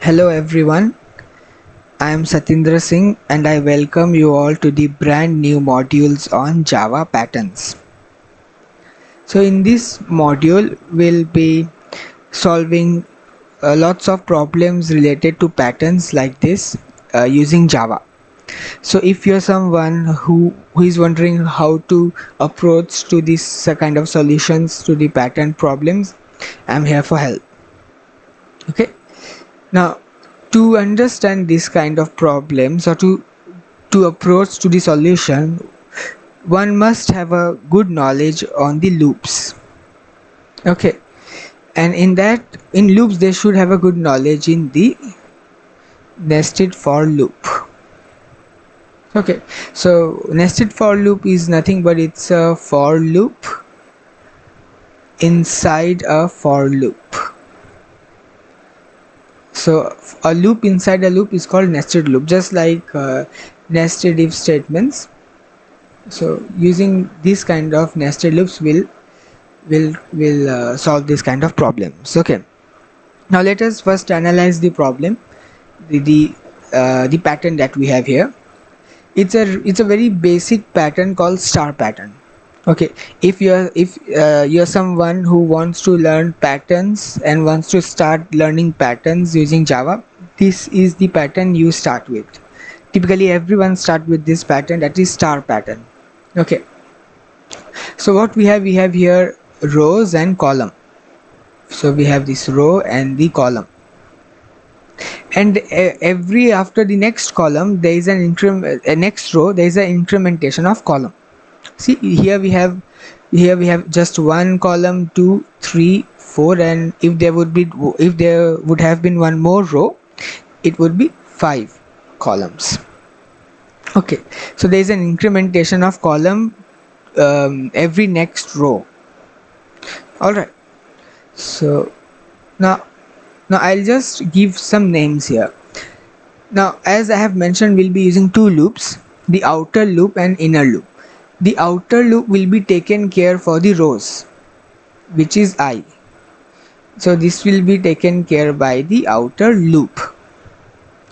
Hello everyone, I am Satinder and I welcome you all to the brand new modules on Java patterns. So in this module we'll be solving lots of problems related to patterns like this using Java. So if you're someone who is wondering how to approach to this kind of solutions to the pattern problems, I'm here for help. Okay. Now, to understand this kind of problems or to approach to the solution, one must have a good knowledge on the loops. Okay, and in loops they should have a good knowledge in the nested for loop. Okay, so nested for loop is nothing but it's a for loop inside a for loop. So a loop inside a loop is called nested loop, just like nested if statements. So using this kind of nested loops will solve this kind of problems. Okay, now let us first analyze the problem, the pattern that we have here. It's a very basic pattern called star pattern. Okay, if you're someone who wants to learn patterns and wants to start learning patterns using Java, this is the pattern you start with. Typically everyone start with this pattern, that is star pattern. Okay, so what we have here rows and column. So we have this row and the column, and every after the next column there is an next row there is an incrementation of column. See, here we have just one column, 2, 3, 4, and if there would have been one more row, it would be 5 columns. Okay, so there is an incrementation of column every next row. All right, so now I'll just give some names here. Now, as I have mentioned, we'll be using two loops, the outer loop and inner loop. The outer loop will be taken care for the rows, which is I. So this will be taken care by the outer loop.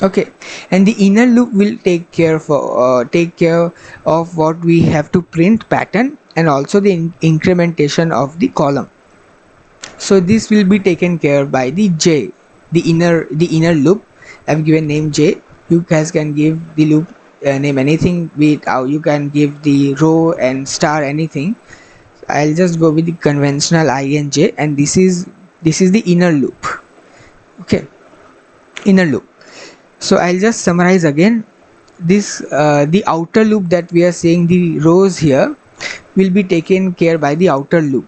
Okay, and the inner loop will take care of what we have to print pattern and also the incrementation of the column. So this will be taken care by the J, the inner loop. I've given name J. You guys can give the loop name anything, be it you can give the row and star anything. I'll just go with the conventional I and J, and this is the inner loop. Okay, inner loop. So I'll just summarize again. This the outer loop that we are saying, the rows here will be taken care by the outer loop.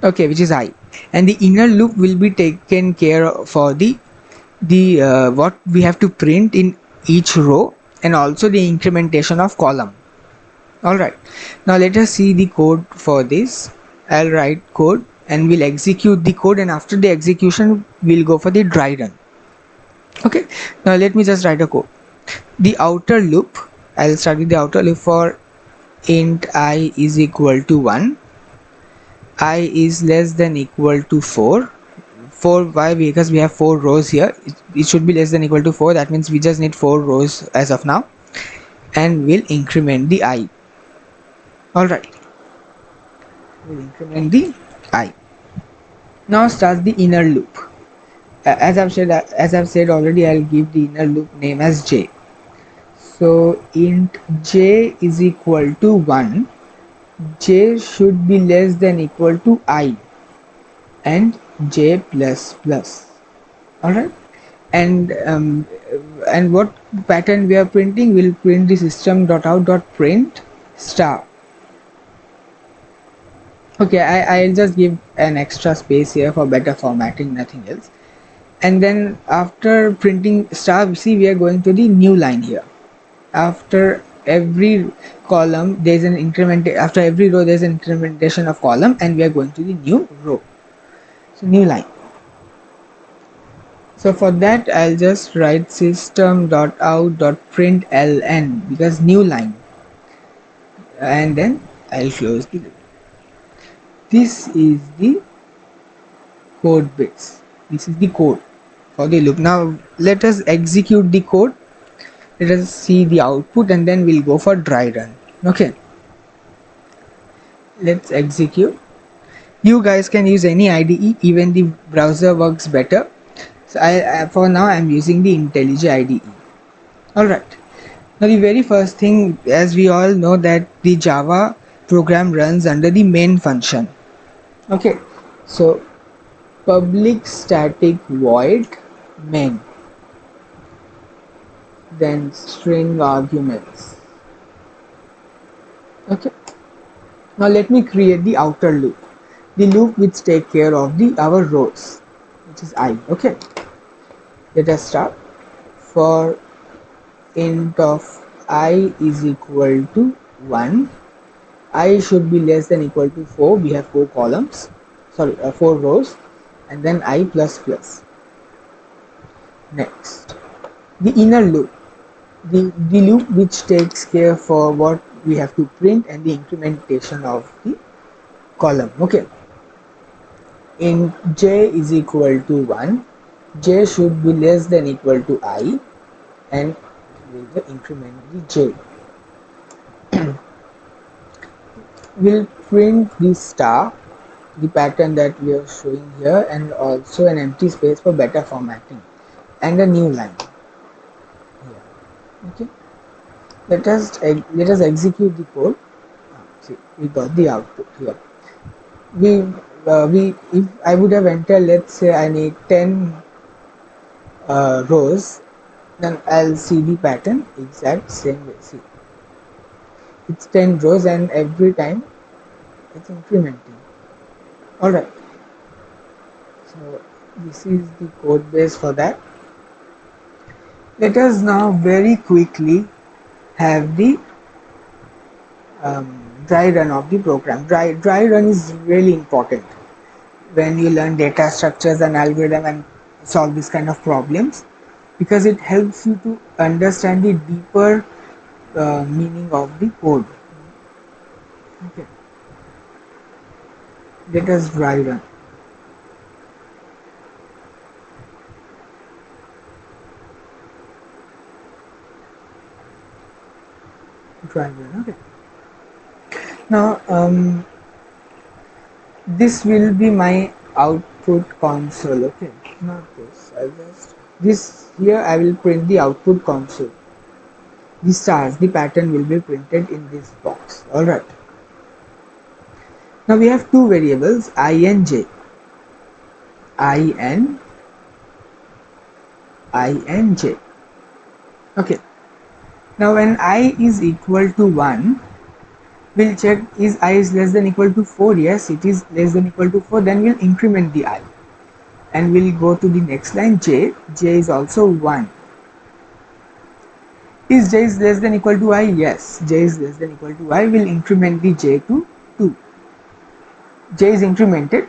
Okay, which is I, and the inner loop will be taken care for the what we have to print in each row and also the incrementation of column. All right, now let us see the code for this. I'll write code and we'll execute the code, and after the execution we'll go for the dry run. Okay, now let me just write a code. The outer loop, I'll start with the outer loop for int I is equal to 1, I is less than equal to 4. Why? Because we have 4 rows here. It should be less than equal to 4. That means we just need 4 rows as of now, and we'll increment the I. All right, we'll increment the I. Now starts the inner loop. As I've said already, I'll give the inner loop name as J. So int J is equal to 1. J should be less than equal to I and J plus plus. All right, and what pattern we are printing? We'll print the system.out.print star. Okay, I'll just give an extra space here for better formatting, nothing else. And then after printing star, see, we are going to the new line here. After every column there is an increment, after every row there is an incrementation of column, and we are going to the new row. So new line. So for that I'll just write system.out.println because new line, and then I'll close the loop. This is the code bits. This is the code. for the loop. Now let us execute the code. Let us see the output and then we'll go for dry run. Okay, let's execute. You guys can use any IDE, even the browser works better. So for now I'm using the IntelliJ IDE. Alright, now the very first thing, as we all know, that the Java program runs under the main function. Okay, so public static void main, then string arguments. Okay, now let me create the outer loop, the loop which take care of the our rows, which is I. Okay, let us start. For int of I is equal to 1, I should be less than equal to 4. We have 4 columns, sorry, 4 rows, and then I plus plus. Next, the inner loop, the loop which takes care for what we have to print and the incrementation of the column. Okay, in j is equal to 1, j should be less than equal to I, and will increment the j. We'll print the star, the pattern that we are showing here, and also an empty space for better formatting, and a new line here. Okay, let us execute the code. See, we got the output here. We if I would have entered, let's say I need 10 rows, then I'll see the pattern exact same way. See, it's 10 rows and every time it's incrementing. Alright, so this is the code base for that. Let us now very quickly have the dry run of the program. Dry run is really important when you learn data structures and algorithm and solve this kind of problems, because it helps you to understand the deeper meaning of the code. Okay, let us dry run. Dry run. Okay, now this will be my output console. Okay, not this, I'll just this here. I will print the output console. The stars, the pattern will be printed in this box. Alright, now we have two variables, I and j. I and j. Okay, now when I is equal to 1, we'll check is I is less than equal to 4. Yes, it is less than equal to 4. Then we'll increment the I, and we'll go to the next line. J is also 1. Is j is less than equal to I? Yes, j is less than equal to I. We'll increment the j to 2. J is incremented,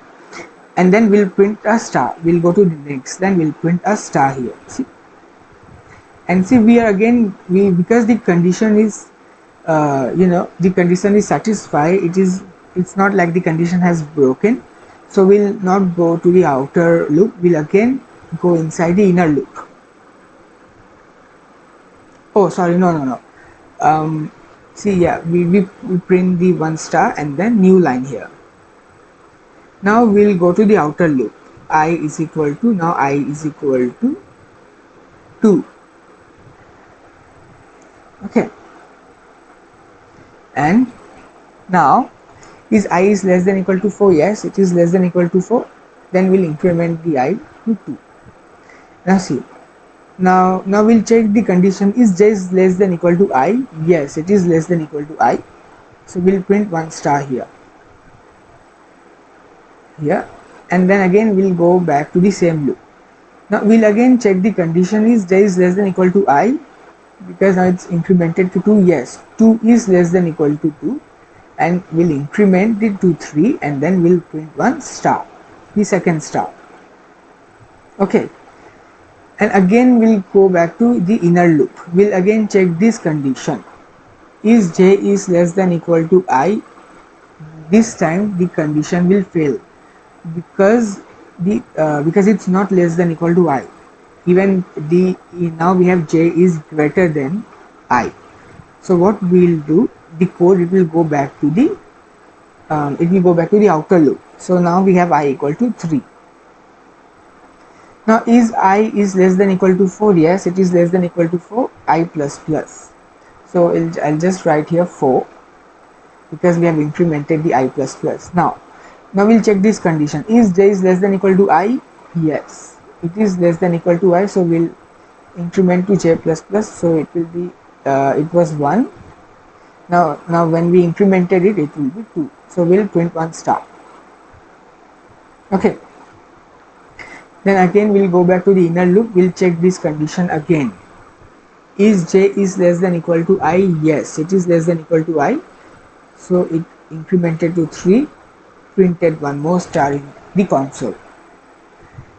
and then we'll print a star. We'll go to the next line. We'll print a star here. See, and see, we are again because the condition is the condition is satisfied. It's not like the condition has broken, so we'll not go to the outer loop. We'll again go inside the inner loop. Oh, sorry, no. See, yeah, we print the 1 star and then new line here. Now we'll go to the outer loop. I is equal to, now I is equal to 2. Okay, and now is I is less than equal to 4? Yes, it is less than equal to 4. Then we'll increment the I to 2. Now see, now we'll check the condition, is j is less than equal to I? Yes, it is less than equal to I, so we'll print 1 star here, and then again we'll go back to the same loop. Now we'll again check the condition, is j is less than equal to I, because now it's incremented to 2. Yes, 2 is less than equal to 2, and we'll increment it to 3, and then we'll print 1 star, the second star. Okay, and again we'll go back to the inner loop. We'll again check this condition, is j is less than equal to I. This time the condition will fail because it's not less than equal to I. even the now we have j is greater than I. So what we'll do, the code, it will go back to the outer loop. So now we have I equal to 3. Now is I is less than equal to 4? Yes, it is less than equal to 4, I plus plus. So I'll just write here 4 because we have incremented the I plus plus. Now we'll check this condition. Is j is less than equal to I? Yes, it is less than equal to I. So we'll increment to j plus plus. So it will be it was 1. Now when we incremented it, it will be 2. So we'll print 1 star. Okay. Then again we'll go back to the inner loop. We'll check this condition again. Is j is less than equal to I? Yes, it is less than equal to I. So it incremented to 3, printed 1 more star in the console.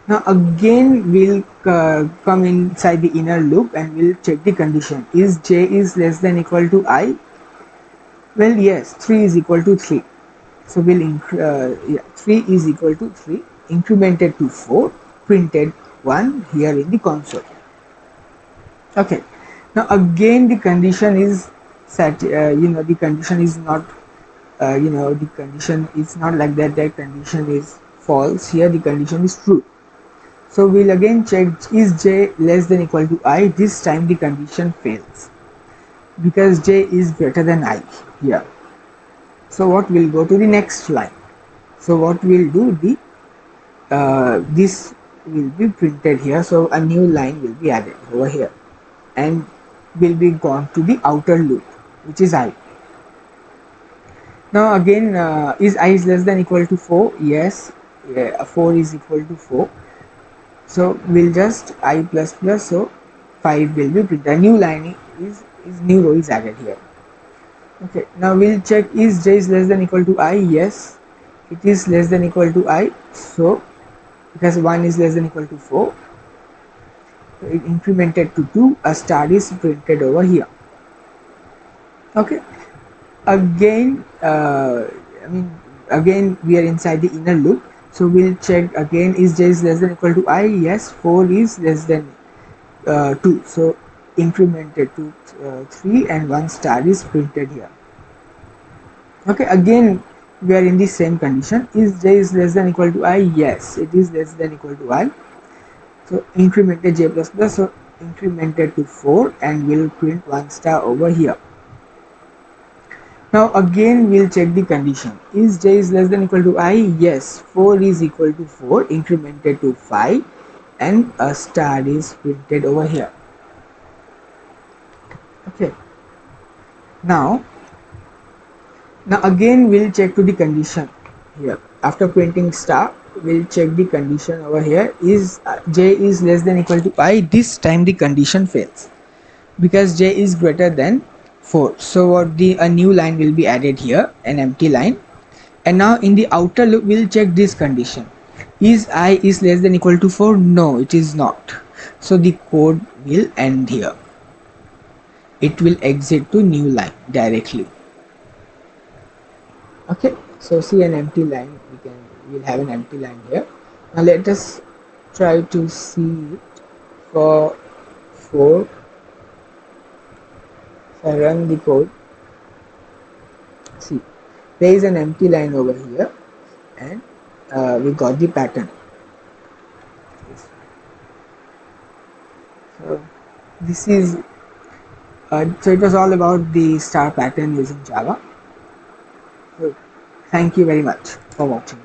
Now again we'll come inside the inner loop and we'll check the condition. Is j is less than equal to I? Well, yes, 3 is equal to 3. So we'll 3 is equal to 3, incremented to 4, printed 1 here in the console. Okay. Now again the condition is set. The condition is not. The condition is not like that. That condition is false. Here the condition is true. So we'll again check, is j less than equal to I? This time the condition fails because j is greater than I here. So what, we'll go to the next line. So what we'll do, this will be printed here. So a new line will be added over here and will be gone to the outer loop, which is I. Now again, is I is less than equal to 4? Yes, 4 is equal to 4. So we'll just I plus plus, so 5 will be printed. A new line is new row is added here. Okay, now we'll check, is j is less than equal to I? Yes, it is less than equal to I. So because 1 is less than equal to 4, so it incremented to 2, a star is printed over here. Okay, again again we are inside the inner loop. So we'll check again, is j is less than equal to I? Yes, 4 is less than 2. So incremented to 3 and 1 star is printed here. Okay, again we are in the same condition. Is j is less than equal to I? Yes, it is less than equal to I. So incremented j plus plus, so incremented to 4 and we'll print 1 star over here. Now again we'll check the condition. Is j is less than equal to I? Yes, 4 is equal to 4, incremented to 5 and a star is printed over here. Okay, now again we'll check to the condition here. After printing star, we'll check the condition over here. Is j is less than equal to I? This time the condition fails because j is greater than 4. So what, a new line will be added here, an empty line. And now in the outer loop we'll check this condition. Is I is less than equal to 4? No, it is not. So the code will end here. It will exit to new line directly. Okay, so see an empty line, we'll have an empty line here. Now let us try to see it for 4. If I run the code, see there is an empty line over here and we got the pattern. So this is so it was all about the star pattern using Java. So thank you very much for watching.